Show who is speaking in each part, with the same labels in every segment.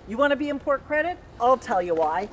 Speaker 1: You want to be in Port Credit? I'll tell you why.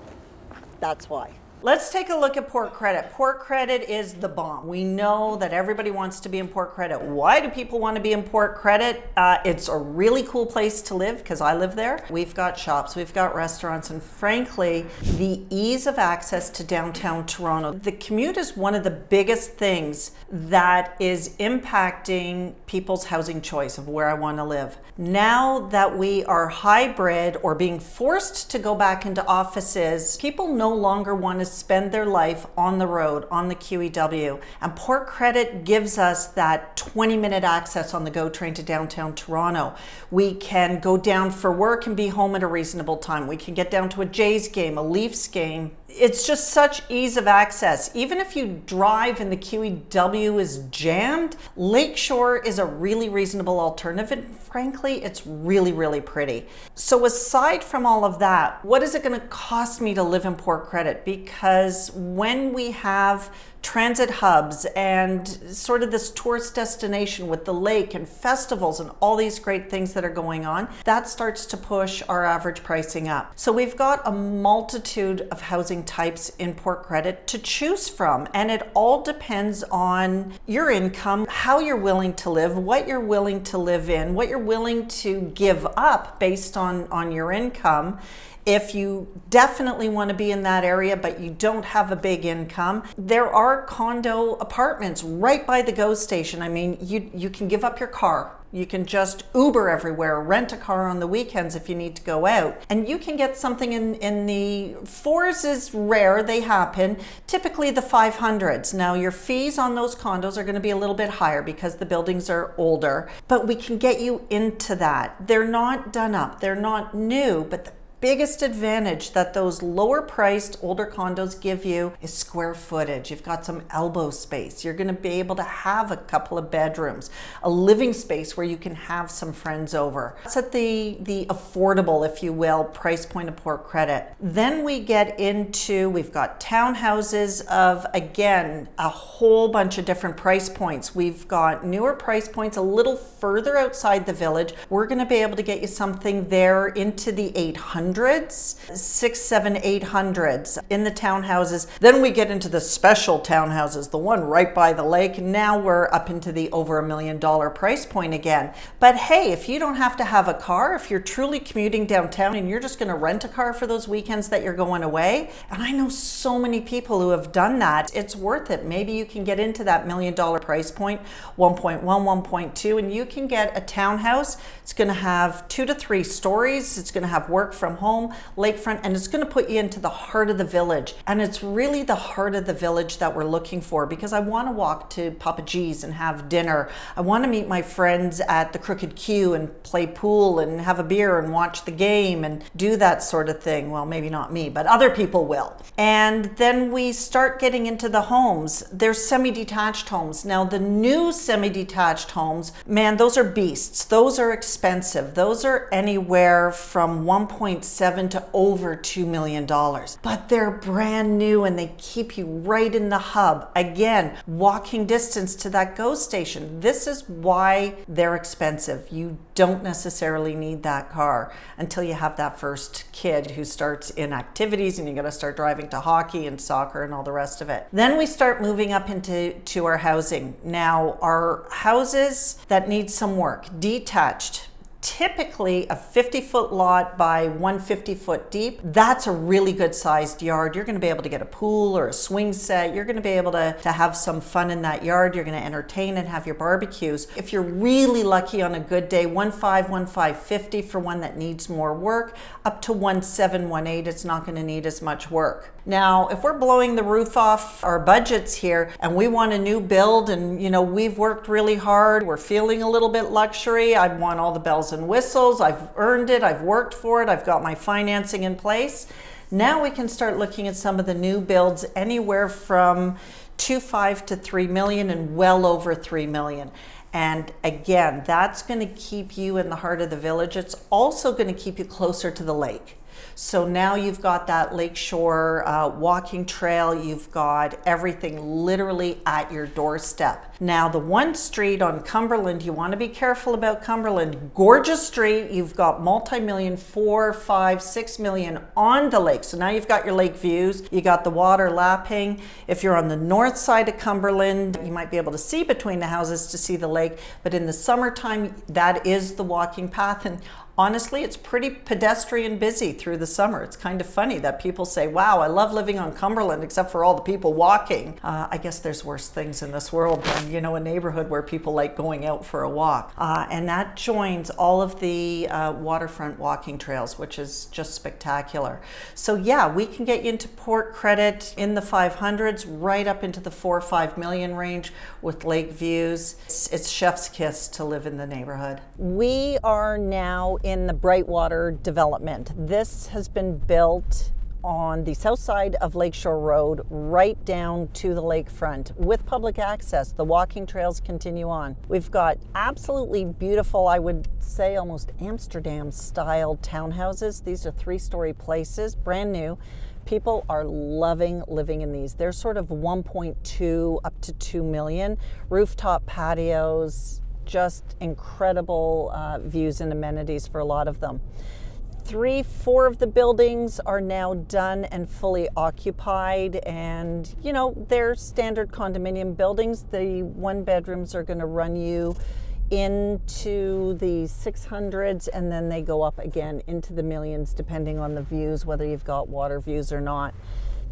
Speaker 1: That's why.
Speaker 2: Let's take a look at Port Credit. Port Credit is the bomb. We know that everybody wants to be in Port Credit. Why do people want to be in Port Credit? It's a really cool place to live because I live there. We've got shops, we've got restaurants, and frankly, the ease of access to downtown Toronto. The commute is one of the biggest things that is impacting people's housing choice of where I want to live. Now that we are hybrid or being forced to go back into offices, people no longer want to spend their life on the road, on the QEW. And Port Credit gives us that 20-minute access on the GO train to downtown Toronto. We can go down for work and be home at a reasonable time. We can get down to a Jays game, a Leafs game. It's just such ease of access. Even if you drive and the QEW is jammed, Lakeshore is a really reasonable alternative. And frankly, it's really, really pretty. So aside from all of that, what is it going to cost me to live in Port Credit? Because when we have transit hubs and sort of this tourist destination with the lake and festivals and all these great things that are going on, that starts to push our average pricing up. So we've got a multitude of housing types in Port Credit to choose from, and it all depends on your income, how you're willing to live, what you're willing to live in, what you're willing to give up based on your income. If you definitely want to be in that area, but you don't have a big income, there are condo apartments right by the GO station. I mean, you can give up your car. You can just Uber everywhere, rent a car on the weekends if you need to go out. And you can get something in the fours is rare, they happen, typically the 500s. Now your fees on those condos are gonna be a little bit higher because the buildings are older, but we can get you into that. They're not done up, they're not new, but the biggest advantage that those lower priced older condos give you is square footage. You've got some elbow space. You're going to be able to have a couple of bedrooms, a living space where you can have some friends over. That's at the affordable, if you will, price point of Port Credit. Then we get into, we've got townhouses of, again, a whole bunch of different price points. We've got newer price points a little further outside the village. We're going to be able to get you something there into the 800s, 6, 7, 800s in the townhouses. Then we get into the special townhouses, the one right by the lake. Now we're up into the over $1 million price point again. But hey, if you don't have to have a car, if you're truly commuting downtown and you're just going to rent a car for those weekends that you're going away, and I know so many people who have done that, it's worth it. Maybe you can get into that $1 million price point, 1.1, 1.2, and you can get a townhouse. It's going to have 2 to 3 stories. It's going to have work from home, lakefront, and it's going to put you into the heart of the village. And it's really the heart of the village that we're looking for, because I want to walk to Papa G's and have dinner. I want to meet my friends at the Crooked Q and play pool and have a beer and watch the game and do that sort of thing. Well, maybe not me, but other people will. And then we start getting into the homes. There's semi-detached homes. Now the new semi-detached homes, man, those are beasts. Those are expensive. Those are anywhere from 1.7 to over $2 million. But they're brand new and they keep you right in the hub. Again, walking distance to that GO station. This is why they're expensive. You don't necessarily need that car until you have that first kid who starts in activities and you got to start driving to hockey and soccer and all the rest of it. Then we start moving up into our housing. Now, our houses that need some work, detached, typically a 50-foot lot by 150-foot deep. That's a really good sized yard. You're going to be able to get a pool or a swing set. You're going to be able to have some fun in that yard. You're going to entertain and have your barbecues. If you're really lucky on a good day, 1.5, 1.550 for one that needs more work, up to 1.7, 1.8, it's not going to need as much work. Now, if we're blowing the roof off our budgets here and we want a new build and, we've worked really hard, we're feeling a little bit luxury, I want all the bells and whistles, I've earned it, I've worked for it, I've got my financing in place. Now we can start looking at some of the new builds anywhere from 2.5 to 3 million and well over 3 million. And again, that's going to keep you in the heart of the village. It's also going to keep you closer to the lake. So now you've got that lakeshore walking trail, you've got everything literally at your doorstep. Now the one street on Cumberland, you want to be careful about Cumberland. Gorgeous street, you've got multi-million, 4, 5, 6 million on the lake. So now you've got your lake views, you got the water lapping. If you're on the north side of Cumberland, you might be able to see between the houses to see the lake, but in the summertime, that is the walking path. And honestly, it's pretty pedestrian busy through the summer. It's kind of funny that people say, wow, I love living on Cumberland except for all the people walking. I guess there's worse things in this world than, a neighborhood where people like going out for a walk. And that joins all of the waterfront walking trails, which is just spectacular. So yeah, we can get you into port credit in the 500s, right up into the 4 or 5 million range with lake views. It's chef's kiss to live in the neighborhood.
Speaker 1: We are now in the Brightwater development. This has been built on the south side of Lakeshore Road, right down to the lakefront with public access. The walking trails continue on. We've got absolutely beautiful, I would say almost Amsterdam style townhouses. These are 3-story places, brand new. People are loving living in these. They're sort of 1.2 up to 2 million. Rooftop patios, just incredible views and amenities for a lot of them. 3, 4 of the buildings are now done and fully occupied, and they're standard condominium buildings. The 1-bedrooms are going to run you into the 600s, and then they go up again into the millions depending on the views, whether you've got water views or not.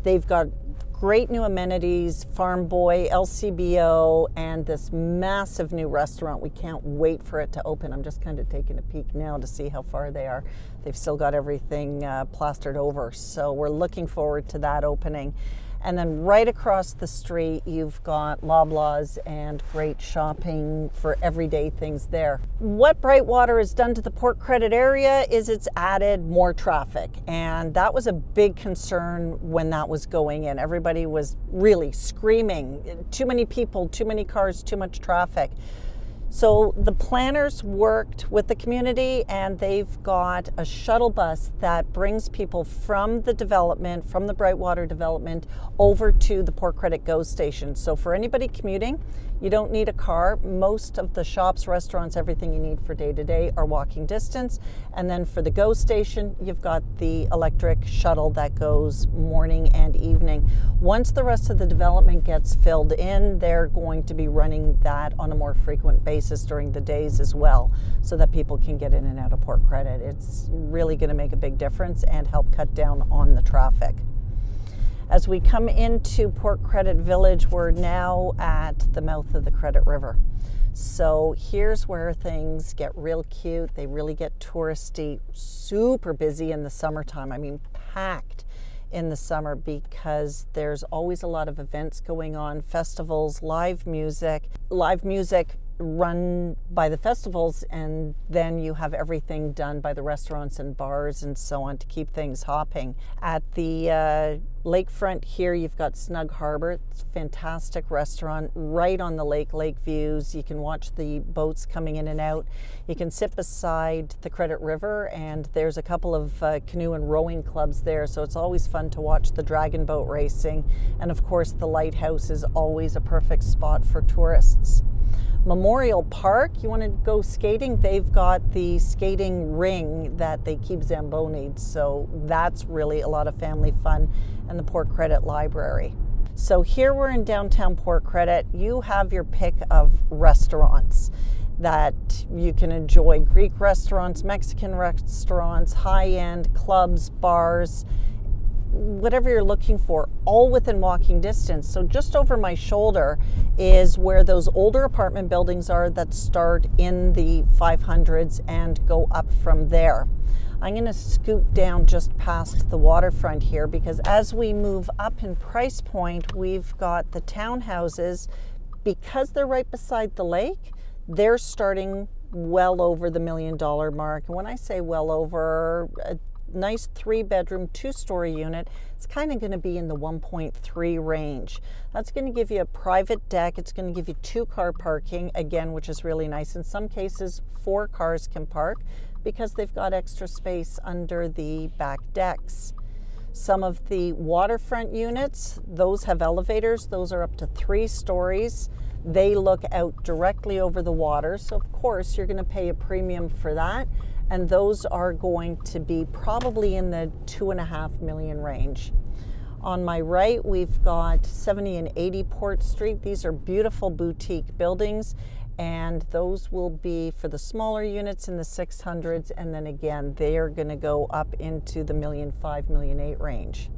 Speaker 1: They've got great new amenities, Farm Boy, LCBO, and this massive new restaurant. We can't wait for it to open. I'm just kind of taking a peek now to see how far they are. They've still got everything plastered over, so we're looking forward to that opening. And then right across the street, you've got Loblaws and great shopping for everyday things there. What Brightwater has done to the Port Credit area is it's added more traffic. And that was a big concern when that was going in. Everybody was really screaming, too many people, too many cars, too much traffic. So the planners worked with the community, and they've got a shuttle bus that brings people from the development, from the Brightwater development, over to the Port Credit GO station. So for anybody commuting, you don't need a car. Most of the shops, restaurants, everything you need for day to day are walking distance. And then for the GO station, you've got the electric shuttle that goes morning and evening. Once the rest of the development gets filled in, they're going to be running that on a more frequent basis during the days as well, so that people can get in and out of Port Credit. It's really going to make a big difference and help cut down on the traffic. As we come into Port Credit Village, we're now at the mouth of the Credit River. So here's where things get real cute. They really get touristy, super busy in the summertime. I mean, packed in the summer, because there's always a lot of events going on, festivals, live music run by the festivals, and then you have everything done by the restaurants and bars and so on to keep things hopping. At the lakefront here, you've got Snug Harbor. It's a fantastic restaurant right on the lake views. You can watch the boats coming in and out. You can sit beside the Credit River, and there's a couple of canoe and rowing clubs there, so it's always fun to watch the dragon boat racing. And of course, the lighthouse is always a perfect spot for tourists. Memorial Park, you want to go skating, they've got the skating ring that they keep Zamboni'd, so that's really a lot of family fun, and the Port Credit Library. So here we're in downtown Port Credit. You have your pick of restaurants that you can enjoy. Greek restaurants, Mexican restaurants, high-end clubs, bars, whatever you're looking for, all within walking distance. So just over my shoulder is where those older apartment buildings are that start in the 500s and go up from there. I'm going to scoot down just past the waterfront here, because as we move up in price point, we've got the townhouses. Because they're right beside the lake, they're starting well over the $1 million mark. And when I say well over, nice 3-bedroom, 2-story unit, it's kind of going to be in the 1.3 range. That's going to give you a private deck. It's going to give you 2-car parking, again, which is really nice. In some cases, 4 cars can park. because they've got extra space under the back decks. Some of the waterfront units, those have elevators. Those are up to 3 stories. They look out directly over the water, so of course you're going to pay a premium for that. And those are going to be probably in the $2.5 million range. On my right, we've got 70 and 80 Port Street. These are beautiful boutique buildings, and those will be for the smaller units in the 600s, and then again, they are going to go up into the $1.5 million, $1.8 million range.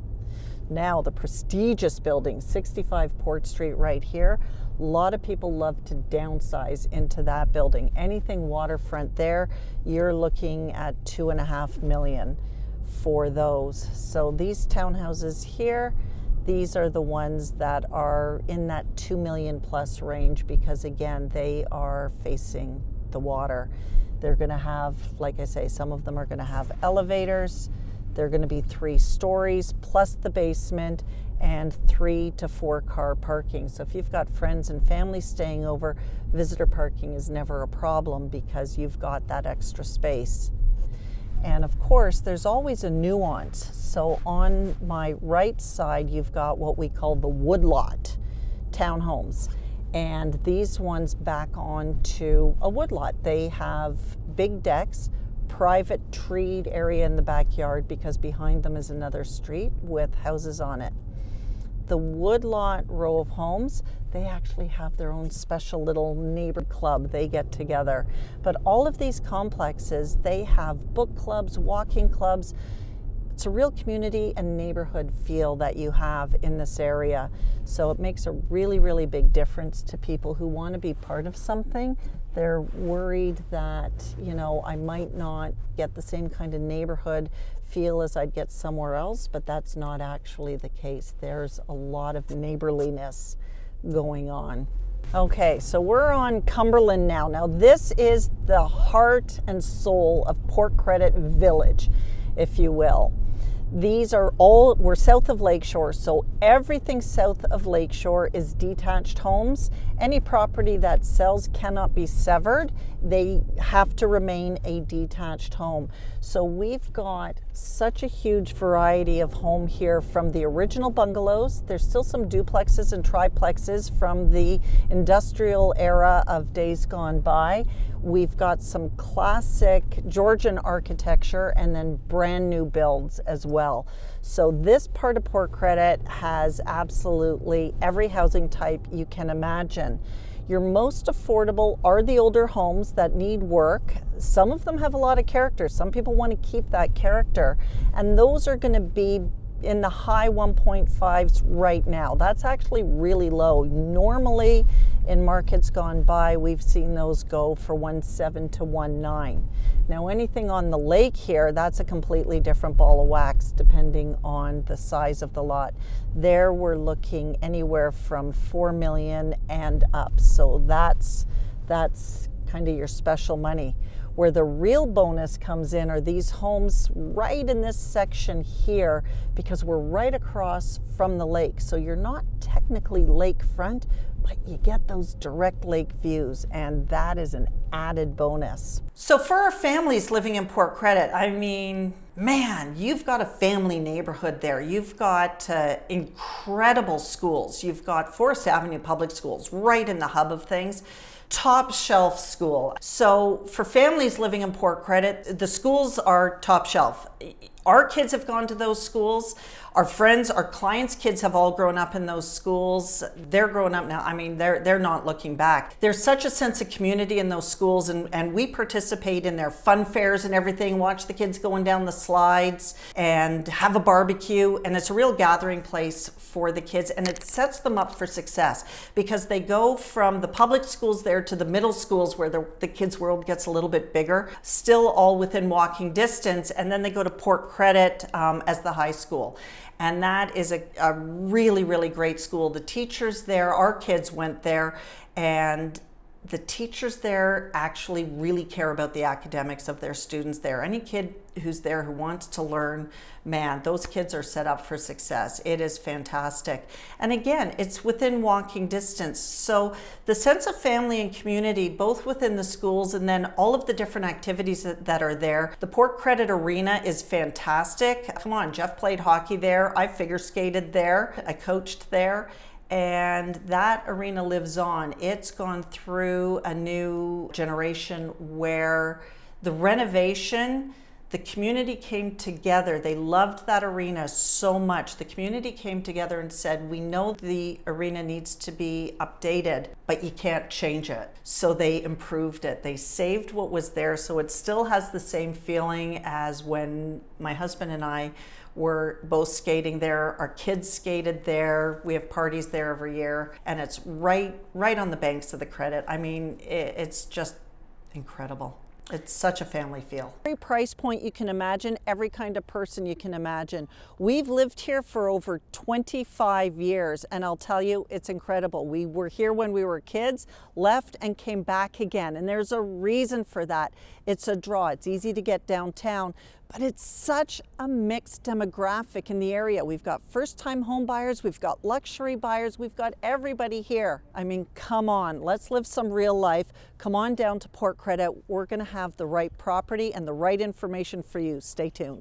Speaker 1: Now, the prestigious building, 65 Port Street right here. A lot of people love to downsize into that building. Anything waterfront there, you're looking at $2.5 million for those. So these townhouses here, these are the ones that are in that 2 million plus range, because again, they are facing the water. They're going to have, like I say, some of them are going to have elevators. They're going to be 3 stories plus the basement, and 3 to 4 car parking. So if you've got friends and family staying over, visitor parking is never a problem because you've got that extra space. And of course, there's always a nuance. So on my right side, you've got what we call the woodlot townhomes. And these ones back onto a woodlot. They have big decks, private treed area in the backyard because behind them is another street with houses on it. The woodlot row of homes, they actually have their own special little neighbor club. They get together. But all of these complexes, they have book clubs, walking clubs. It's a real community and neighborhood feel that you have in this area. So it makes a really, really big difference to people who want to be part of something. They're worried that, you know, I might not get the same kind of neighborhood feel as I'd get somewhere else, but that's not actually the case. There's a lot of neighborliness going on. Okay, so we're on Cumberland now. Now this is the heart and soul of Port Credit Village, if you will. These are all, we're south of Lakeshore, so everything south of Lakeshore is detached homes. Any property that sells cannot be severed. They have to remain a detached home. So we've got such a huge variety of home here, from the original bungalows. There's still some duplexes and triplexes from the industrial era of days gone by. We've got some classic Georgian architecture and then brand new builds as well. So this part of Port Credit has absolutely every housing type you can imagine. Your most affordable are the older homes that need work. Some of them have a lot of character. Some people want to keep that character, and those are going to be in the high 1.5s right now. That's actually really low. Normally in markets gone by, we've seen those go for 1.7 to 1.9. Now anything on the lake here, that's a completely different ball of wax depending on the size of the lot. There we're looking anywhere from 4 million and up. So that's kind of your special money. Where the real bonus comes in are these homes right in this section here, because we're right across from the lake. So you're not technically lakefront, but you get those direct lake views, and that is an added bonus.
Speaker 2: So for our families living in Port Credit, I mean, man, you've got a family neighborhood there. You've got incredible schools. You've got Forest Avenue Public Schools right in the hub of things. Top shelf school. So for families living in Port Credit, the schools are top shelf. Our kids have gone to those schools. Our friends, our clients' kids have all grown up in those schools. They're growing up now. I mean, they're not looking back. There's such a sense of community in those schools, and we participate in their fun fairs and everything, watch the kids going down the slides and have a barbecue. And it's a real gathering place for the kids, and it sets them up for success because they go from the public schools there to the middle schools where the kids' world gets a little bit bigger, still all within walking distance, and then they go to Port Credit as the high school. And that is a really, really great school. The teachers there, our kids went there, and The teachers there actually really care about the academics of their students there. Any kid who's there who wants to learn, man, those kids are set up for success. It is fantastic. And again, it's within walking distance. So the sense of family and community, both within the schools and then all of the different activities that are there. The Port Credit Arena is fantastic. Come on, Jeff played hockey there. I figure skated there. I coached there. And that arena lives on. It's gone through a new generation where the renovation, the community came together. They loved that arena so much. The community came together and said, we know the arena needs to be updated, but you can't change it. So they improved it. They saved what was there, so it still has the same feeling as when my husband and I were both skating there. Our kids skated there. We have parties there every year, and it's right on the banks of the Credit. I mean, it's just incredible. It's such a family feel.
Speaker 1: Every price point you can imagine, every kind of person you can imagine. We've lived here for over 25 years, and I'll tell you, it's incredible. We were here when we were kids, left and came back again, and there's a reason for that. It's a draw. It's easy to get downtown, but it's such a mixed demographic in the area. We've got first-time home buyers, we've got luxury buyers, we've got everybody here. I mean, come on, let's live some real life. Come on down to Port Credit. We're gonna have the right property and the right information for you. Stay tuned.